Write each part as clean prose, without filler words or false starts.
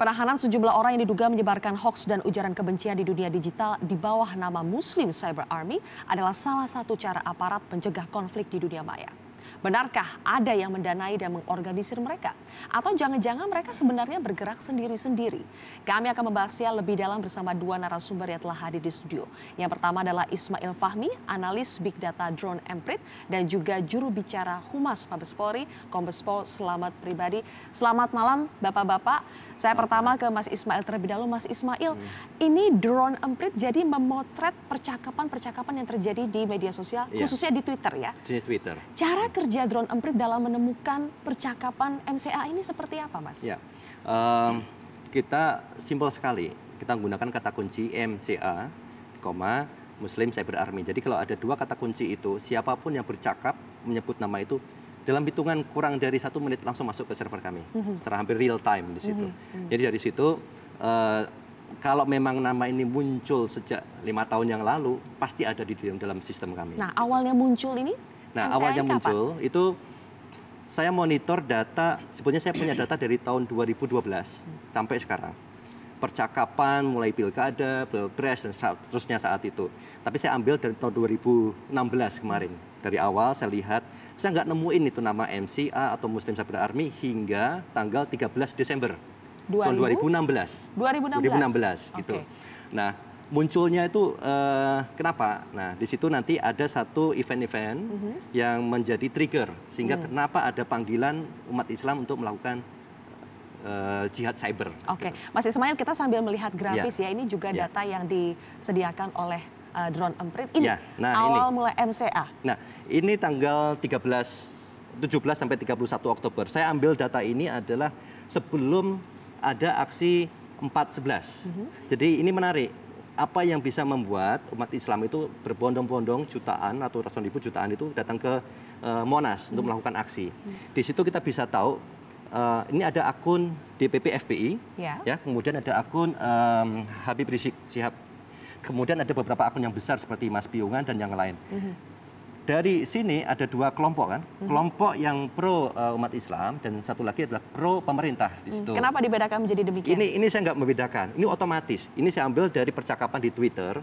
Penahanan sejumlah orang yang diduga menyebarkan hoaks dan ujaran kebencian di dunia digital di bawah nama Muslim Cyber Army adalah salah satu cara aparat mencegah konflik di dunia maya. Benarkah ada yang mendanai dan mengorganisir mereka? Atau jangan-jangan mereka sebenarnya bergerak sendiri-sendiri? Kami akan membahasnya lebih dalam bersama dua narasumber yang telah hadir di studio. Yang pertama adalah Ismail Fahmi, analis Big Data Drone Emprit, dan juga juru bicara Humas Mabes Polri, Kombes Pol Selamat Pribadi. Selamat malam Bapak-Bapak. Saya pertama ke Mas Ismail terlebih dahulu. Mas Ismail, ini Drone Emprit jadi memotret percakapan-percakapan yang terjadi di media sosial, khususnya di Twitter ya? Di Twitter. Cara kerja Drone Emprit dalam menemukan percakapan MCA ini seperti apa, Mas? Ya, kita simpel sekali. Kita menggunakan kata kunci MCA, Muslim Cyber Army. Jadi kalau ada dua kata kunci itu, siapapun yang bercakap menyebut nama itu, dalam hitungan kurang dari 1 menit langsung masuk ke server kami, secara hampir real time di situ. Jadi dari situ, kalau memang nama ini muncul sejak 5 tahun yang lalu, pasti ada di dalam sistem kami. Nah, awalnya muncul ini? Nah, awalnya muncul itu saya monitor data, sebenarnya saya punya data dari tahun 2012 sampai sekarang. Percakapan mulai pilkada, pilpres, dan seterusnya saat itu. Tapi saya ambil dari tahun 2016 kemarin. Dari awal saya lihat, saya nggak nemuin itu nama MCA atau Muslim Cyber Army hingga tanggal 13 Desember tahun 2016. 2016 gitu. Nah, munculnya itu kenapa? Nah, di situ nanti ada satu event-event yang menjadi trigger sehingga kenapa ada panggilan umat Islam untuk melakukan jihad cyber. Oke, Mas Ismail, kita sambil melihat grafis ya. Ini juga data yang disediakan oleh Drone Emprit. Ini awal mulai MCA. Nah, ini tanggal 17 sampai 31 Oktober. Saya ambil data ini adalah sebelum ada aksi 4.11. Jadi ini menarik. Apa yang bisa membuat umat Islam itu berbondong-bondong jutaan atau ratusan ribu jutaan itu datang ke Monas untuk melakukan aksi. Di situ kita bisa tahu ini ada akun DPP FPI, ya, kemudian ada akun Habib Rizik Syihab, kemudian ada beberapa akun yang besar seperti Mas Piungan dan yang lain. Dari sini ada dua kelompok kan, kelompok yang pro umat Islam dan satu lagi adalah pro pemerintah di situ. Kenapa dibedakan menjadi demikian? Ini saya nggak membedakan, ini otomatis. Ini saya ambil dari percakapan di Twitter.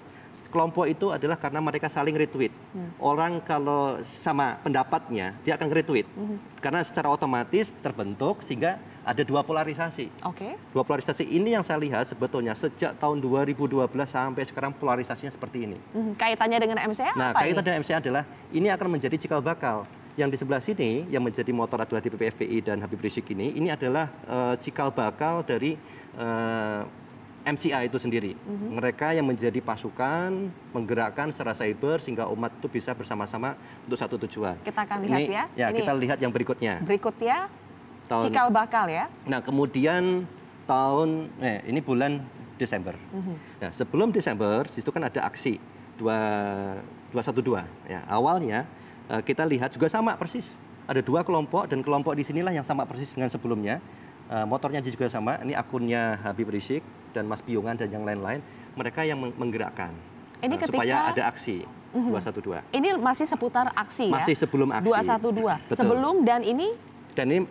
Kelompok itu adalah karena mereka saling retweet. Orang kalau sama pendapatnya dia akan retweet, karena secara otomatis terbentuk sehingga ada dua polarisasi. Dua polarisasi ini yang saya lihat sebetulnya sejak tahun 2012 sampai sekarang polarisasinya seperti ini. Kaitannya dengan MCA nah, apa kaitan ini? dengan MCA adalah ini akan menjadi cikal bakal. Yang di sebelah sini yang menjadi motor adalah DPP FPI dan Habib Rizik ini adalah cikal bakal dari MCA itu sendiri. Mereka yang menjadi pasukan, menggerakkan secara cyber sehingga umat itu bisa bersama-sama untuk satu tujuan. Kita akan lihat ya. Kita lihat yang berikutnya. Berikutnya, cikal bakal ya. Nah, kemudian ini bulan Desember. Nah, sebelum Desember itu kan ada aksi 212. Ya, awalnya kita lihat juga sama persis. Ada dua kelompok dan kelompok di sinilah yang sama persis dengan sebelumnya. Motornya juga sama. Ini akunnya Habib Rizik dan Mas Piungan dan yang lain-lain. Mereka yang menggerakkan supaya ada aksi 212. Ini masih seputar aksi ya? Masih sebelum aksi. 212. Betul. Sebelum dan ini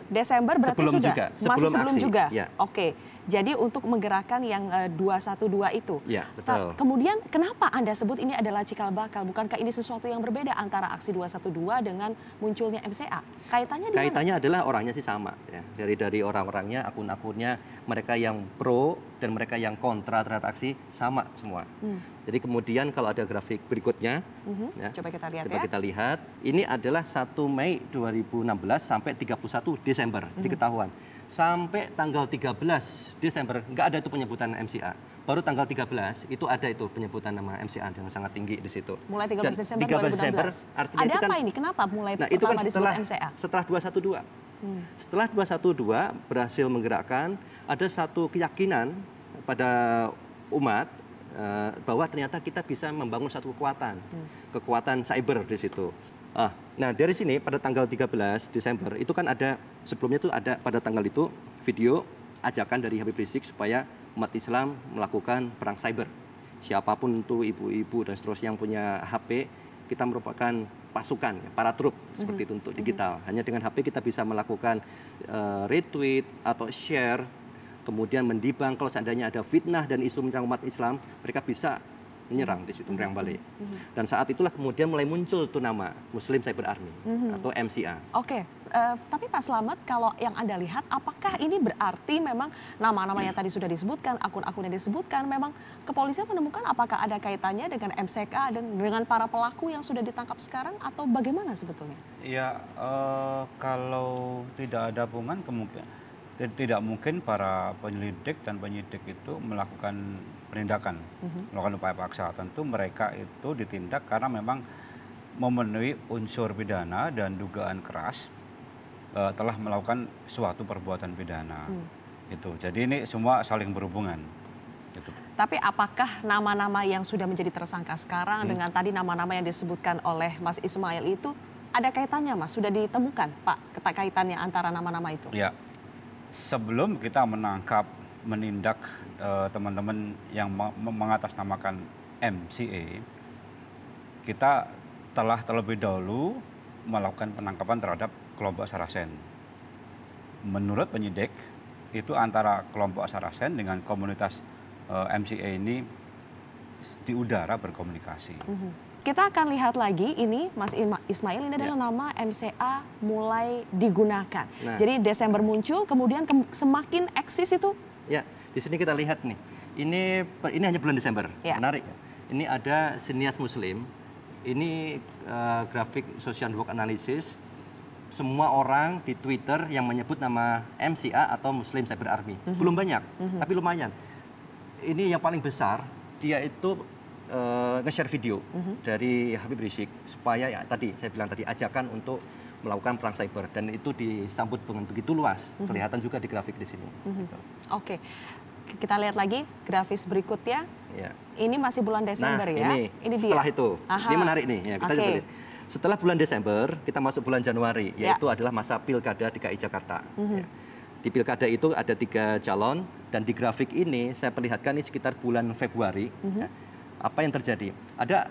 Desember berarti sebelum sudah? Juga. Masih sebelum aksi. juga? Ya. Oke. Jadi untuk menggerakkan yang 212 itu. Ya, betul. Kemudian kenapa Anda sebut ini adalah cikal bakal? Bukankah ini sesuatu yang berbeda antara aksi 212 dengan munculnya MCA? Kaitannya di mana? Kaitannya adalah orangnya sih sama. Ya. Dari orang-orangnya, akun-akunnya, mereka yang pro dan mereka yang kontra terhadap aksi sama semua. Jadi kemudian kalau ada grafik berikutnya, coba kita lihat kita lihat. Ini adalah 1 Mei 2016 sampai 31 Desember. Jadi ketahuan. Sampai tanggal 13 Desember nggak ada itu penyebutan MCA. Baru tanggal 13 itu ada itu penyebutan nama MCA yang sangat tinggi di situ. Mulai 13 Desember 2016. Artinya ada apa ini? Kenapa mulai itu kan disebut MCA? Setelah 212. Setelah 212 berhasil menggerakkan, ada satu keyakinan pada umat bahwa ternyata kita bisa membangun satu kekuatan cyber di situ. Nah, dari sini pada tanggal 13 Desember itu kan ada, sebelumnya itu ada pada tanggal itu video ajakan dari Habib Rizik supaya umat Islam melakukan perang cyber. Siapapun itu ibu-ibu dan seterusnya yang punya HP, kita merupakan pasukan, para trup seperti itu untuk digital. Hanya dengan HP kita bisa melakukan retweet atau share kemudian mendibang kalau seandainya ada fitnah dan isu menyerang umat Islam, mereka bisa menyerang di situ, menyerang balik. Dan saat itulah kemudian mulai muncul tuh nama Muslim Cyber Army atau MCA. Oke, tapi Pak Slamet, kalau yang Anda lihat, apakah ini berarti memang nama-nama yang tadi sudah disebutkan, akun-akun yang disebutkan, memang kepolisian menemukan apakah ada kaitannya dengan MCK dan dengan para pelaku yang sudah ditangkap sekarang, atau bagaimana sebetulnya? Ya, kalau tidak ada hubungan, kemungkinan tidak mungkin para penyelidik dan penyidik itu melakukan penindakan, melakukan upaya paksa. Tentu mereka itu ditindak karena memang memenuhi unsur pidana dan dugaan keras telah melakukan suatu perbuatan pidana. Itu. Jadi ini semua saling berhubungan. Gitu. Tapi apakah nama-nama yang sudah menjadi tersangka sekarang dengan tadi nama-nama yang disebutkan oleh Mas Ismail itu ada kaitannya, Mas? Sudah ditemukan, Pak, kaitannya antara nama-nama itu? Ya. Sebelum kita menangkap, menindak teman-teman yang mengatasnamakan MCA, kita telah terlebih dahulu melakukan penangkapan terhadap kelompok Sarasen. Menurut penyidik, itu antara kelompok Sarasen dengan komunitas MCA ini di udara berkomunikasi. Kita akan lihat lagi ini, Mas Ismail, ini adalah nama MCA mulai digunakan. Nah. Jadi Desember muncul, kemudian semakin eksis itu. Ya, di sini kita lihat nih. Ini hanya bulan Desember. Ya. Menarik. Ini ada sinias Muslim. Ini grafik social network analysis. Semua orang di Twitter yang menyebut nama MCA atau Muslim Cyber Army. Belum banyak, tapi lumayan. Ini yang paling besar, dia itu nge-share video dari Habib Rizik supaya ya tadi saya bilang tadi ajakan untuk melakukan perang cyber, dan itu disambut dengan begitu luas, kelihatan juga di grafik di sini. Gitu. Oke, kita lihat lagi grafis berikutnya. Ya. Ini masih bulan Desember ya? Ini dia. setelah itu, ini menarik nih. Ya, kita coba lihat. Setelah bulan Desember kita masuk bulan Januari, yaitu adalah masa pilkada DKI Jakarta. Ya. Di pilkada itu ada 3 calon, dan di grafik ini saya perlihatkan ini sekitar bulan Februari. Ya. Apa yang terjadi? Ada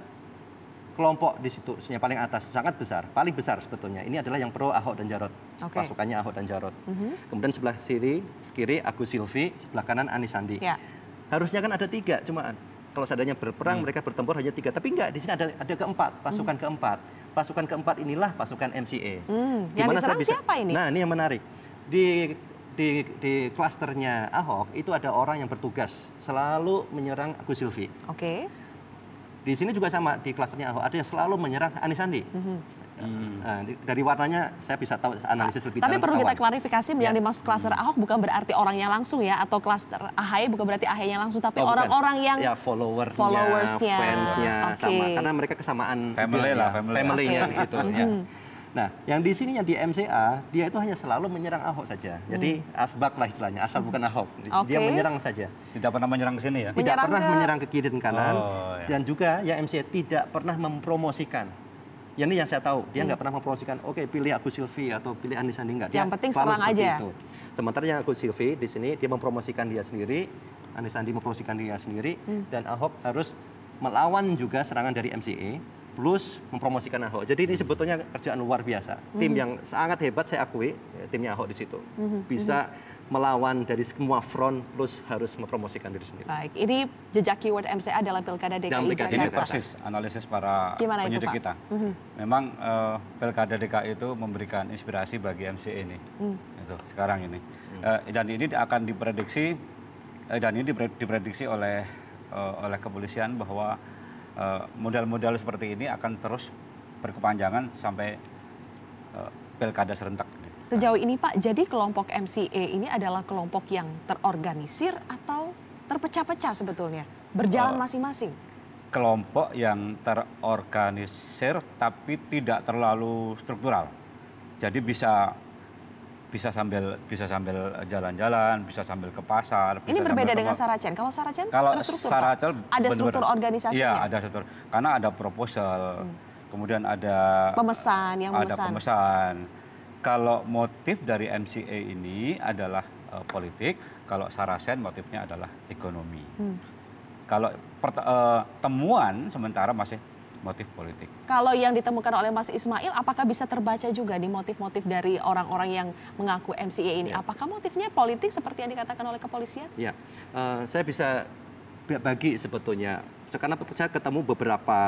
kelompok di situ yang paling atas, sangat besar, paling besar sebetulnya. Ini adalah yang pro Ahok dan Jarot, pasukannya Ahok dan Jarot. Kemudian sebelah kiri Agus Silvi, sebelah kanan Anies Sandi. Ya. Harusnya kan ada 3, cuma kalau seandainya berperang mereka bertempur hanya 3, tapi enggak. Di sini ada keempat, pasukan keempat. Pasukan keempat inilah pasukan MCA. Yang diserang siapa ini? Nah, ini yang menarik. Di klasternya Ahok itu ada orang yang bertugas selalu menyerang Agus Silvi. Oke. Di sini juga sama, di klasternya Ahok ada yang selalu menyerang Anies Sandi. Nah, dari warnanya saya bisa tahu analisis lebih dalam. Tapi perlu kita ketahuan. klarifikasi, yang dimaksud klaster Ahok bukan berarti orangnya langsung ya, atau klaster AHY bukan berarti AHY-nya langsung, tapi orang-orang yang ya followersnya, fansnya sama, karena mereka kesamaan family-nya di situ. Ya. Nah, yang di sini yang di MCA dia itu hanya selalu menyerang Ahok saja. Jadi asbak lah istilahnya, asal bukan Ahok. Dia menyerang saja. Tidak pernah menyerang ke sini ya? Tidak pernah menyerang ke kiri dan kanan. Dan juga ya MCA tidak pernah mempromosikan. Ya, ini yang saya tahu, dia nggak pernah mempromosikan, oke pilih Agus Silvi atau pilih Anies Sandi, enggak. Yang penting serang aja. Itu. Sementara yang Agus Silvi di sini dia mempromosikan dia sendiri, Anies Sandi mempromosikan dia sendiri, dan Ahok harus melawan juga serangan dari MCA plus mempromosikan Ahok. Jadi ini sebetulnya kerjaan luar biasa. Tim yang sangat hebat saya akui, ya, timnya Ahok di situ. Bisa melawan dari semua front plus harus mempromosikan diri sendiri. Baik, ini jejak keyword MCA dalam Pilkada DKI Jakarta. Ini persis analisis para penyidik kita. Memang Pilkada DKI itu memberikan inspirasi bagi MCA ini. Itu sekarang ini. Dan ini akan diprediksi oleh kepolisian bahwa model-model seperti ini akan terus berkepanjangan sampai Pilkada serentak. Sejauh ini Pak, jadi kelompok MCA ini adalah kelompok yang terorganisir atau terpecah-pecah sebetulnya? Berjalan masing-masing? Kelompok yang terorganisir tapi tidak terlalu struktural. Jadi bisa sambil jalan-jalan, bisa sambil ke pasar. Ini berbeda dengan Saracen. Kalau Saracen terstruktur, Saracen ada struktur organisasinya? Iya, ada struktur. Karena ada proposal, kemudian ada pemesan. Kalau motif dari MCA ini adalah politik, kalau Saracen motifnya adalah ekonomi. Kalau temuan sementara masih motif politik. Kalau yang ditemukan oleh Mas Ismail, apakah bisa terbaca juga di motif-motif dari orang-orang yang mengaku MCA ini? Ya. Apakah motifnya politik seperti yang dikatakan oleh kepolisian? Ya, saya bisa bagi sebetulnya. Karena saya ketemu beberapa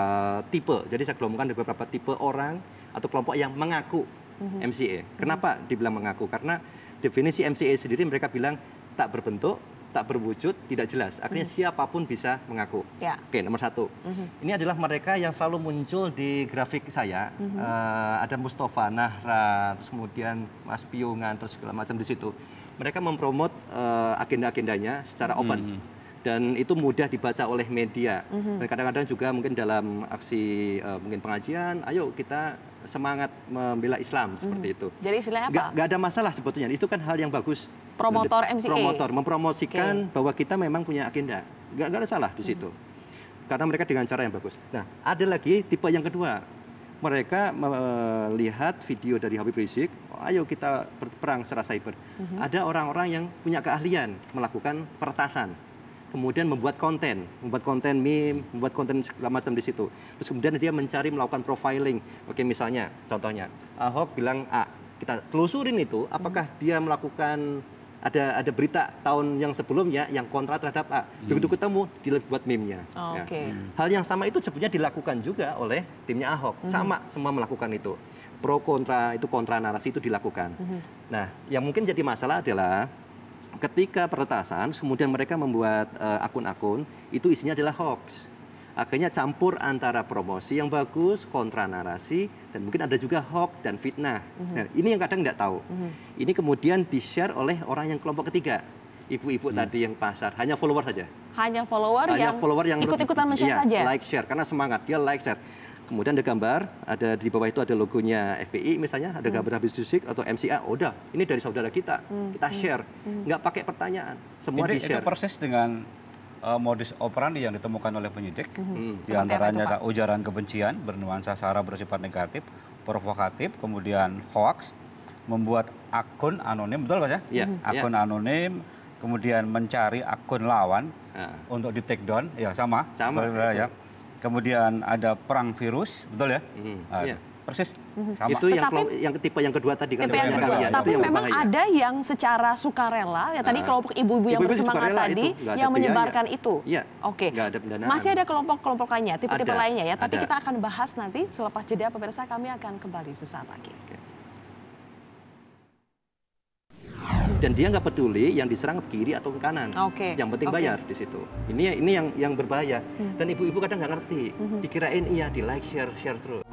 tipe, jadi saya kelompokkan ada beberapa tipe orang atau kelompok yang mengaku MCA. Kenapa dibilang mengaku? Karena definisi MCA sendiri mereka bilang tak berbentuk, tak berwujud, tidak jelas. Akhirnya siapapun bisa mengaku. Ya. Oke, nomor satu. Ini adalah mereka yang selalu muncul di grafik saya. Ada Mustafa, Nahra, terus kemudian Mas Piungan, terus segala macam di situ. Mereka mempromot agenda-agendanya secara open. Dan itu mudah dibaca oleh media. Dan kadang-kadang juga mungkin dalam aksi mungkin pengajian, ayo kita semangat membela Islam seperti itu. Jadi istilahnya apa? Nggak ada masalah sebetulnya. Itu kan hal yang bagus. Promotor MCA. Promotor, mempromosikan bahwa kita memang punya agenda. Nggak ada salah di situ. Karena mereka dengan cara yang bagus. Nah, ada lagi tipe yang kedua. Mereka melihat video dari Habib Rizik, ayo kita berperang secara cyber. Ada orang-orang yang punya keahlian melakukan peretasan. Kemudian membuat konten meme, membuat konten segala macam di situ. Terus kemudian dia mencari melakukan profiling. Oke, misalnya, contohnya, Ahok bilang A, kita telusurin itu, apakah dia melakukan ada berita tahun yang sebelumnya yang kontra terhadap A. Begitu ketemu, dia buat meme-nya. Ya. Hal yang sama itu sebenarnya dilakukan juga oleh timnya Ahok. Sama, semua melakukan itu. Pro kontra, itu kontra narasi itu dilakukan. Nah, yang mungkin jadi masalah adalah ketika peretasan, kemudian mereka membuat akun-akun, itu isinya adalah hoax. Akhirnya campur antara promosi yang bagus, kontra narasi, dan mungkin ada juga hoax dan fitnah. Nah, ini yang kadang nggak tahu. Ini kemudian di-share oleh orang yang kelompok ketiga. Ibu-ibu tadi yang pasar, hanya follower saja. Hanya follower yang ikut-ikutan men-share saja? Like share, karena semangat, dia like share. Kemudian ada gambar, ada di bawah itu ada logonya FPI misalnya, ada gambar Habib Rizik atau MCA, udah ini dari saudara kita, kita share, nggak pakai pertanyaan, semua di-share. Itu proses dengan modus operandi yang ditemukan oleh penyidik, di antaranya ada ujaran kebencian, bernuansa sara bersifat negatif, provokatif, kemudian hoax, membuat akun anonim, betul Pak ya? Akun anonim, kemudian mencari akun lawan untuk di take down, ya sama ya. Kemudian ada perang virus, betul ya? Persis, sama. Itu yang tipe yang kedua tadi kan. Tapi memang ada yang secara sukarela, ya tadi kelompok ibu-ibu yang bersemangat tadi, yang menyebarkan itu. Oke, masih ada kelompok-kelompok lainnya, tipe-tipe lainnya ya. Tapi kita akan bahas nanti selepas jeda pemirsa, kami akan kembali sesaat lagi. Dan dia nggak peduli yang diserang ke kiri atau ke kanan. Yang penting bayar di situ. Ini yang berbahaya. Dan ibu-ibu kadang nggak ngerti. Dikirain iya, di like, share terus.